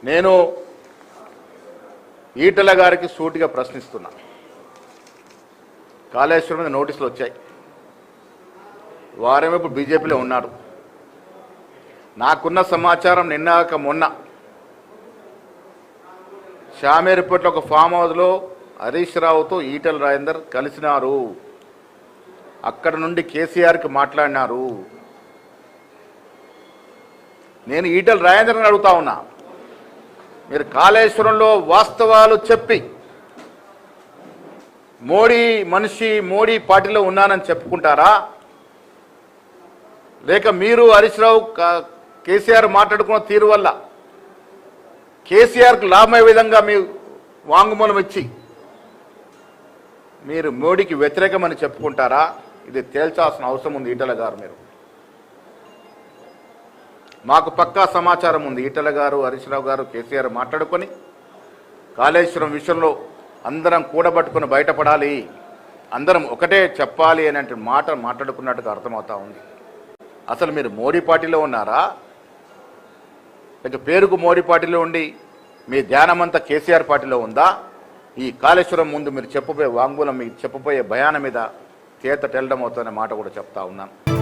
నేను ఈటల గారికి సూటిగా ప్రశ్నిస్తున్నా. కాళేశ్వరం మీద నోటీసులు వచ్చాయి. వారేమో ఇప్పుడు బీజేపీలో ఉన్నారు. నాకున్న సమాచారం నిన్నాక మొన్న షామేరుపేటలో ఒక ఫామ్ హౌస్లో హరీష్ రావుతో ఈటల రాజేందర్ కలిసినారు. అక్కడ నుండి కేసీఆర్కి మాట్లాడినారు. నేను ఈటల రాజేందర్ని అడుగుతా ఉన్నా, మీరు కాళేశ్వరంలో వాస్తవాలు చెప్పి మోడీ మనిషి మోడీ పార్టీలో ఉన్నానని చెప్పుకుంటారా, లేక మీరు హరీష్ రావు కేసీఆర్ మాట్లాడుకున్న తీరు వల్ల కేసీఆర్కు లాభమయ్యే విధంగా మీ వాంగ్మూలం ఇచ్చి మీరు మోడీకి వ్యతిరేకమని చెప్పుకుంటారా? ఇది తేల్చాల్సిన అవసరం ఉంది ఈటల గారు. మీరు మాకు పక్కా సమాచారం ఉంది. ఈటల గారు హరీష్ రావు గారు కేసీఆర్ మాట్లాడుకొని కాళేశ్వరం విషయంలో అందరం కూడబట్టుకుని బయటపడాలి, అందరం ఒకటే చెప్పాలి అనే మాట మాట్లాడుకున్నట్టుగా అర్థమవుతా ఉంది. అసలు మీరు మోడీ పార్టీలో ఉన్నారా, లేక పేరుకు మోడీ పార్టీలో ఉండి మీ ధ్యానమంతా కేసీఆర్ పార్టీలో ఉందా? ఈ కాళేశ్వరం ముందు మీరు చెప్పబోయే వాంగ్మూలం, మీకు చెప్పబోయే భయాన మీద చేత టెల్లడం అవుతుందనే మాట కూడా చెప్తా ఉన్నాను.